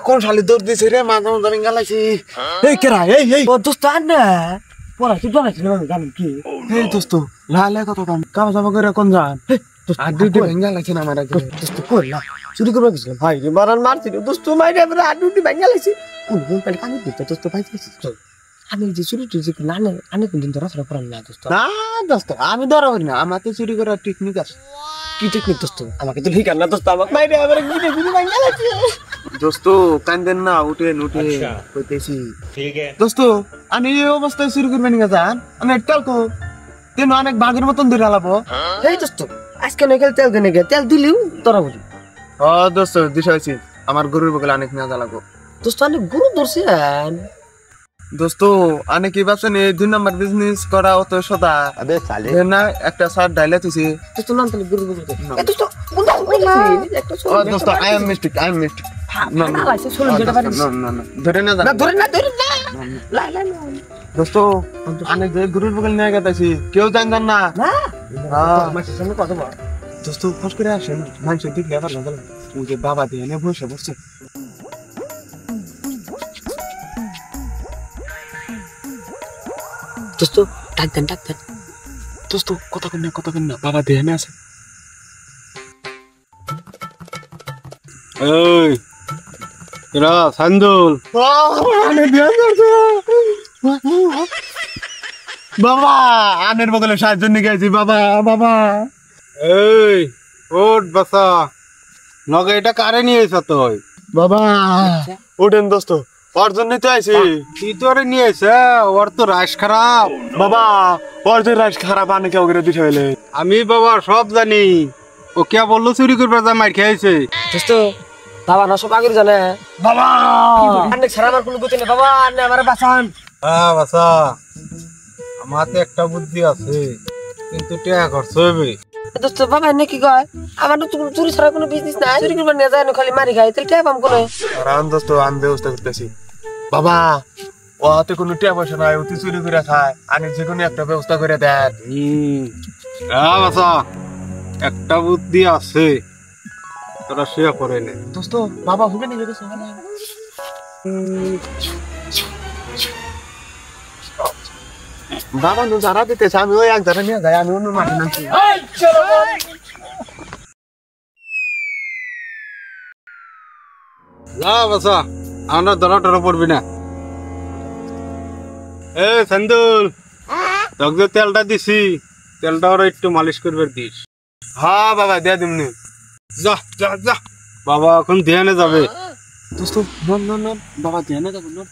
কোন শালি দৌড় দিছে রে মাথা মাথা ভেঙে লাইছি এই কেরা এই ও দোস্ত আন না পড়া তুই জানাইছিস না আমি জানি কি এই দোস্ত লালে কত দাম কাম জামা করে কোন যান আর দুইটা ভেঙে লাইছে না আমার আগে দোস্ত কই না চুরি করবা গেছিলাম ভাই রে মারান মারছি রে দোস্ত মাইরে আমরা আডুটি ভাঙা লাইছি কোন কোন পালি কানি দিতে দোস্ত ভাই চল আমি যে চুরি টুরি না না আমি কোনদিন ধরা ধরা পড়াম না দোস্ত না দোস্ত আমি ধরা করি না আমার তো চুরি করার টেকনিক আছে কি টেকনিক দোস্ত আমাকে তো ঠিক না দোস্ত আমাকে মাইরে আমরা গিয়ে গিয়ে ভাঙা লাইছি দোস্ত কান্দেন না উঠে কইতেছি ঠিক আছে দোস্ত আমি এই অবস্থায় চুরি করবেন না জান আমি তেল কো তেন অনেক বাঘের মতন ধরে লাবো এই দোস্ত আজকে নইকাল তেল দেনে গে তেল দিলিও তোরা বুঝি ও দোস্ত দিশাইছি আমার গরুর বগলে অনেক না লাগো দোস্ত অনেক গুরু ধরছেন দোস্ত অনেক কি ভাবছেন এই 2 নাম্বার বিজনেস করা অত সদা আবে সালে না একটা সার ডাইলা তুইছি দোস্ত নাম তাহলে গুরু বলতে এ দোস্ত একটা ও দোস্ত আই এম মিস্টেক না না লাইছে শুনুন যেটা পারি না ধরে না না ধরে না লাই লাই দোস্ত অনেক যে গরুর বগল নিয়ে গেতাছি কেউ জানতাম না না হ্যাঁ মাসের সামনে কত বড় দোস্ত ফস করে আসেন মানুষ ঠিক লেবার না গেল ও যে বাবা দিয়ে এনে বসে বসছে দোস্ত ডাক দেন দোস্ত কথা কন না বাবা দিয়ে এনে আছে এই এরা সান্দুল বাবা আনের বগলে সাহায্য নিয়ে গেছি বাবা বাবা এই ওট বাসা নগে এটা কারে নিয়ে এসে তুই বাবা ওঠেন দোস্ত ওর জন্যই তো আইছি তুই তো ওরে নিয়ে এসে ওর তো রাস খারাপ বাবা ওর যে রাইস খারাপ আনে কেউ করে দিতে হইলে আমি বাবা সব জানি ও কে বললো চুরি করবে যা মার খেয়েছে দোস্ত বাবা না সব আগে জানে বাবা অনেক সারা আমার কোনো গতি নেই বাবা আনে আমার বাঁচান হ্যাঁ বাসা আমার তো একটা বুদ্ধি আছে কিন্তু টাকা খরচ হবে দোস্ত বাবা এনে কি কয় আমার তো চুরি ছাড়া কোনো বিজনেস নাই চুরি করবার নিয়ে যায় না খালি মারি খাই তাহলে টাকা পাম করে রান দোস্ত আমি ব্যবস্থা করতেছি বাবা ও হাতে কোনো টাকা পয়সা নাই অতি চুরি করে খায় আমি যে কোনো একটা ব্যবস্থা করে দেন হ্যাঁ বাসা একটা বুদ্ধি আছে তোরা শেয়ার করে নে দোস্ত বাবা হুকে নিয়ে গেছে বাবা নু যারা দিতেছে আমি ওই এক ধারে নিয়ে যাই আমি অন্য মাঠে নামছি যা বাসা আমরা ধরা টরা পড়বি না এ সান্দুল তোকে যে তেলটা দিছি তেলটা ওরা একটু মালিশ করবে দিস হ্যাঁ বাবা দিয়ে দিমনি যা যা যা বাবা এখন ধ্যানে যাবে দোস্ত নন বাবা দিয়ে না যাবো নন